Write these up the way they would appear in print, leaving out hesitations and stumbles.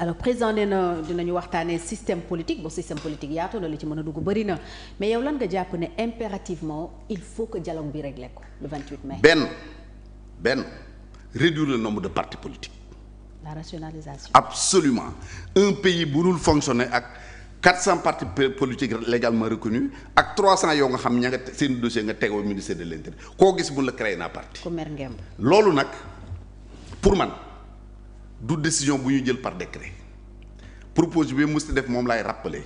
alors président nee na dinañu waxtaanee système politique yaatu na li ci mën a dugg bëri na mais yow lan nga jàpp ne impérativement il faut que dialogue bi réglé ko le 28 mai. benn réduire le nombre de partis politiques. la rationalisation. absolument un pays bu dul fonctionner ak 400 partis politiques légalement reconnus ak 300 yoo nga xam ña nga seen dossier nga tegoo ministère de l'intérieur koo gis mun la créer naa parti. ku mer ngemb. loolu nag pour man du décision bu ñu jël par décret proposition bi mës def moom laay rappeler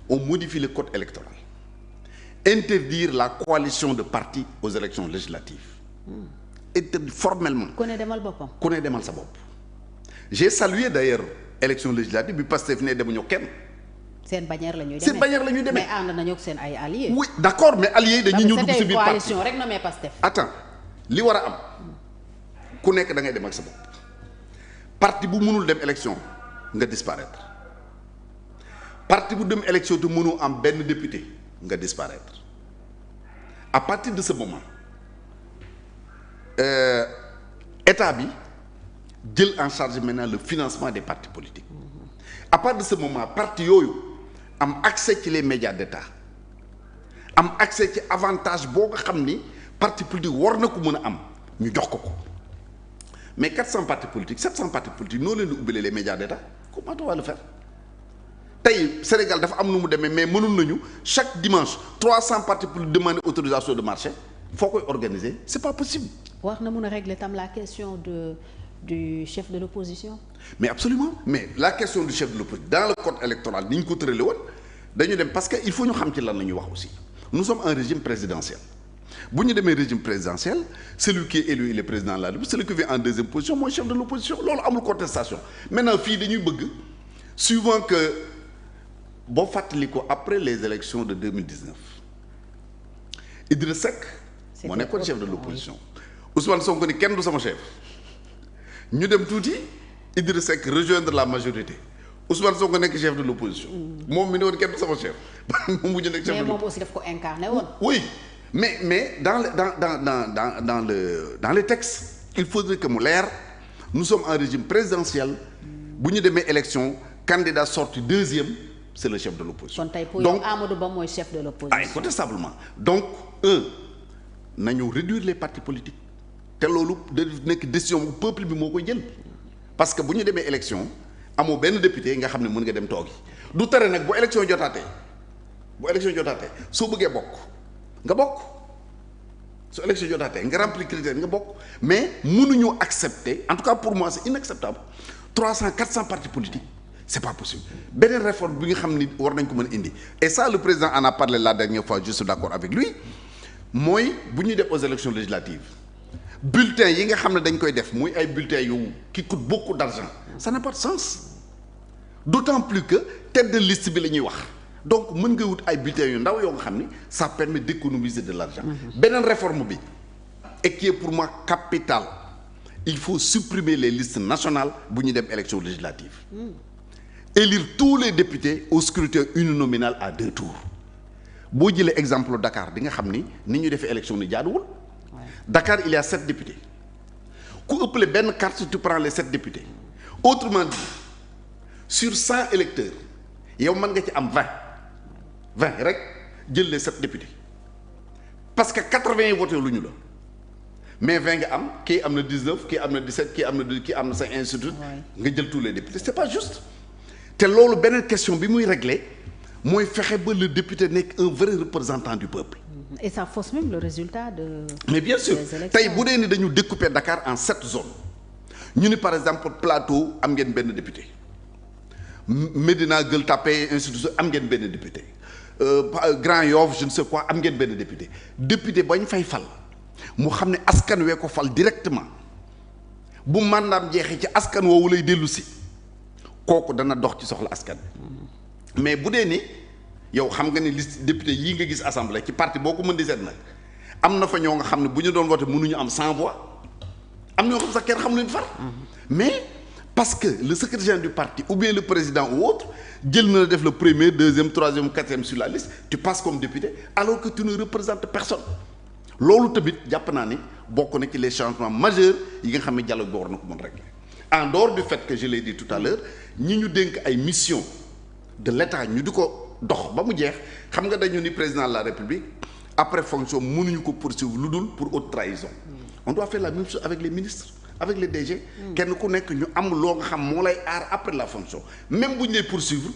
on modifie le code électoral interdire la coalition de partis aux élections législatives interdire formellement. ku ne demal boppam. ku ne demal sa bopp. j'ai salué d'ailleurs élection législative bi Pastef ne demuñu kenn. seen bannière la ñuy demee seen bannière la ñuy demee. mais ànd nañu ak seen ay alliés. oui d'accord mais alliés dañuy ñëw dugg ci biir parti coalition rek nommé Pastef. attends li war a am ku nekk da ngay dem ak sa bopp parti bu mënul dem élection nga disparaître parti bu dem élection te mënoo am benn député nga disparaître à partir de ce moment état bi jël en charge maintenant le financement des partis politiques à partir de ce moment parti yooyu am accès ci les médias d'État am accès ci avantage boo nga xam ni parti politique war na ko mën a am ñu jox ko mais 400 partis politiques 700 partis politiques noo leen di ubbilee les médias d'État comment on va le faire tey Sénégal dafa am nu mu demee mais mënul nañu chaque dimanche 300 partis politiques demander autorisation de marché foo koy organiser c'est pas possible. wax na mën a régler tam la question du chef de l'opposition. mais absolument mais la question du chef de l'opposition dans le code électoral ni ñu ko tëralee woon dañu dem parce que il faut ñu xam ci lan la ñuy wax aussi nous sommes un régime présidentiel bu ñu demee régime présidentiel celui qui est élu il est président de la République celui qui vient en deuxième position mooy chef de l'opposition loolu amul contestation maintenant fii dañuy bëgg suivant que boo fàttali ko après les élections de 2019 Idriss Seck moo nekkoon chef de l'opposition Ousmane Sonko ni kenn du sama chef ñu dem tuuti Idriss Seck rejoindre la majorité Ousmane Sonko nekk chef de l'opposition moom mi ne woon kenn du sama chef moom mujj nekk chef de l'opposition mais moom aussi daf ko incarné woon. oui mais dans les textes il faudrait que mu leer nous sommes en régime présidentiel bu ñu demee élection candidat sorti deuxième c'est le chef de l'opposition. kon tey pour yow Amadou Ba mooy chef de l'opposition. Incontestablement donc nañu réduire les partis politiques te loolu da nekk décision bu peuple bi moo koy jël parce que bu ñu demee élection amoo benn député nga xam ne mën nga dem toogi du tere nag bu élection jotaatee soo bëggee bokk nga bokk su élection jotaatee nga remplir critères nga bokk mais mënuñu accepter en tout cas pour moi c'est inacceptable 400 partis politiques c'est pas possible beneen réforme bi nga xam ni war nañ ko mën a indi et ça le président en a parlé la dernière fois je suis d'accord avec lui mooy bu ñuy def aux élections législatives bulletins yi nga xam ne dañ koy def muy ay bulletins yu qui coûtent beaucoup d'argent ça n'a pas de sens d'autant plus que tête de liste bi la ñuy wax donc mën nga wut ay bulletins yu ndaw yoo nga xam ni ça permet d'économiser de l'argent beneen réforme bi et qui est pour moi capitale il faut supprimer les listes nationales bu ñuy dem élection législative élire tous les députés au scrutin uninominal à 2 tours boo jëlee exemple Dakar di nga xam ni ñu defee élection ni jaaduwul Dakar il y a 7 députés ku ëppale benn carte tu prends les 7 députés autrement dit sur 100 électeurs yow mën nga ci am 20 rek jël les 7 députés parce que 80 yi voté lu ñu la mais 20 nga am kii am na 19 kii am na 17 kii am na 2 kii am na 5 ainsi de suite nga jël tous les députés c'est pas juste te loolu beneen question bi muy régler mooy fexe ba le député nekk un vrai représentant du peuple. Et ça fausse même le résultat de. mais bien sûr tey bu dee ni dañu découper Dakar en 7 zones ñu ni par exemple Plateau am ngeen benn député Médina Gueule Tapée ainsi de suite am ngeen benn député Grand Yoff je ne sais quoi am ngeen benn député bañ fay fal mu xam ne askan wee ko fal directement bu mandaam jeexee ci askan woowu lay dellu si kooku dana dox ci soxla askan mais bu dee ni yow xam nga ni liste député yii nga gis assemblée ci parti boo ko mën di seet nag am na fa ñoo nga xam ne bu ñu doon voté mënuñu am 100 voix am ñoo xam sax kenn xam leen far mais parce que le secrétaire général du parti ou bien le président ou autre jël na def le premier deuxième troisième quatrième sur la liste tu passes comme député alors que tu ne représentes personne loolu tamit jàpp naa ni bokk na ci les changements majeurs yi nga xam ne dialogue bi war na ko mën régler en dehors du fait que je l'ai dit tout à l'heure ñi ñu dénk ay mission de l'État ñu di ko dox ba mu jeex xam nga dañu ni président de la République après fonction mënuñu ko poursuivre lu dul pour haute trahison on doit faire la même chose avec les ministres avec les DG kenn ku nekk ñu am loo nga xam moo lay aar après la fonction même bu ñu lay poursuivre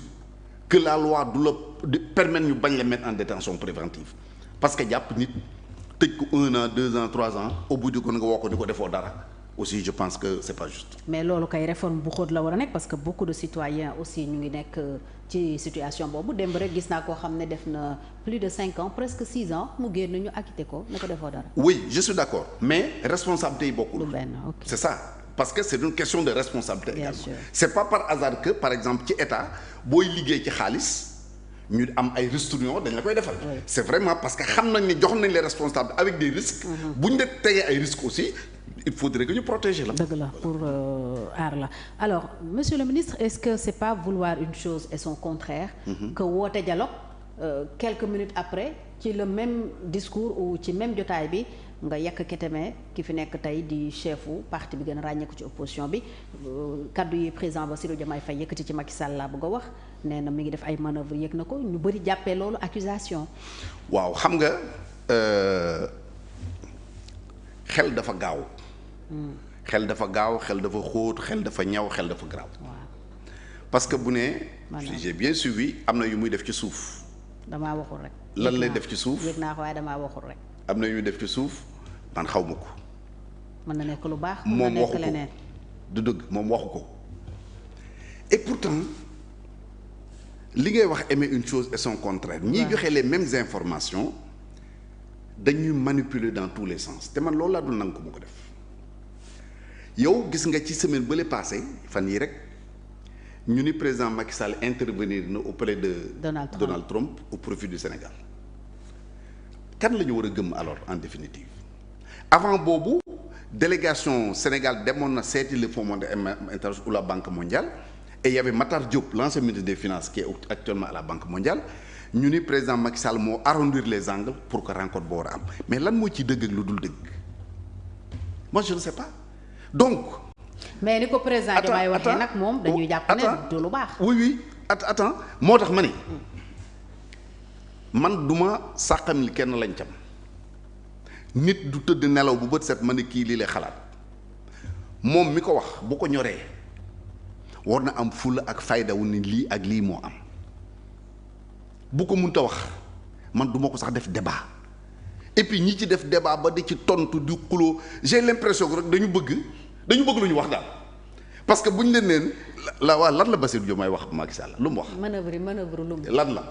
que la loi du la permettre ñu bañ la mettre en détention préventive parce que jàpp nit tëj ko 1 an 2 ans 3 ans au bout du ko nga woo ko ni ko defoo dara aussi je pense que c'est pas juste. mais loolu kay réforme bu xóot la war a nekk parce que beaucoup de citoyens aussi ñu ngi nekk ci situation boobu démb rek gis naa koo xam ne def na plus de 5 ans presque 6 ans mu génn ñu acquitté ko ne ko defoo dara. oui je suis d'accord mais responsabilité yi bokkul. du benn ok c'est ça parce que c'est une question de responsabilité bien également. sûr. C'est pas par hasard que par exemple ci état booy liggéey ci xaalis ñu am ay restriction dañ la koy defal. Oui. C'est vraiment parce que xam nañ ni jox nañ les responsables avec des risques. bu ñu def tegee ay risques aussi il faudrait que ñu protéger la. dëgg la pour aar la alors monsieur le ministre est-ce que c'est pas vouloir une chose et son contraire. que woote dialogue quelques minutes après ci le même discours ou ci même jotaay bi nga yekk keteme ki fi nekk tey di chefu parti bi gën a ràññeeku ci opposition bi kaddu yi président Bassirou Diomaye Faye yëkkati ci Macky Sall laa bëgg a wax nee na mi ngi def ay manœuvres yëg na ko ñu bëri jàppee loolu accusation. waaw xam nga xel dafa gaaw. xel dafa gaaw xel dafa xóot xel dafa ñaw xel dafa garaaw. parce que bu ne. j'ai bien suivi am na yu muy def ci suuf. damaa waxul rek. lan lay def ci suuf yëg naa ko waaye damaa waxul rek. am na yu muy def ci suuf man xaw ma ko. mën na nekk lu baax. moom mën na nekk waxu ko leneen. du dëgg moom waxu ko. et pourtant li ngay wax aimer une chose et son contraire. ñiy joxe les mêmes informations dañuy manipuler dans tous les sens te man loolu laa dul nangu ko mu ko def. yow gis nga ci semaine bële passé fan yii rek ñu ni président Macky Sall intervenir na auprès de Donald Trump au profit du Sénégal kan la ñu war a gëm alors en définitive avant boobu délégation Sénégal demoon na seeti le Fonds monétaire international ou la Banque mondiale et il y avait Matar Diop l'ancien ministre des Finances qui est actuellement à la Banque mondiale ñu ni président Macky Sall moo arrondir les angles pour que rencontre boo war a am mais lan moo ci dëgg ak lu dul dëgg moi je ne sais pas. Donc. mais ni ko président Diomaye waxee nag moom dañuy jàpp ne du lu baax. oui attends moo tax ma ni man duma sàqamil kenn lañ cam nit du tëdd nelaw bu bët set ma ne kii lii lay xalaat moom mi ko wax bu ko ñoree war na am fulla ak fayda wu ni lii ak lii moo am bu ko mënta wax man duma ko sax def débat et puis ñi ci def débat ba di ci tontu di xuloo j'ai l'impression que rek dañu bëgg lu ñu wax daal parce que bu ñu leen neen la waa lan la Bassirou Diomaye wax Macky Sall lu mu wax. manœuvre lu mu. lan la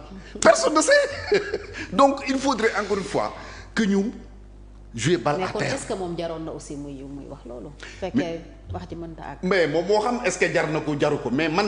personne ne sait donc il faudrait encore une fois que ñu jouer balle à terre. mais kon est-ce que moom jaroon na aussi muy wax loolu. fekkee wax ji mënta àgg. mais moom moo xam est-ce que jar na ko jaru ko mais man.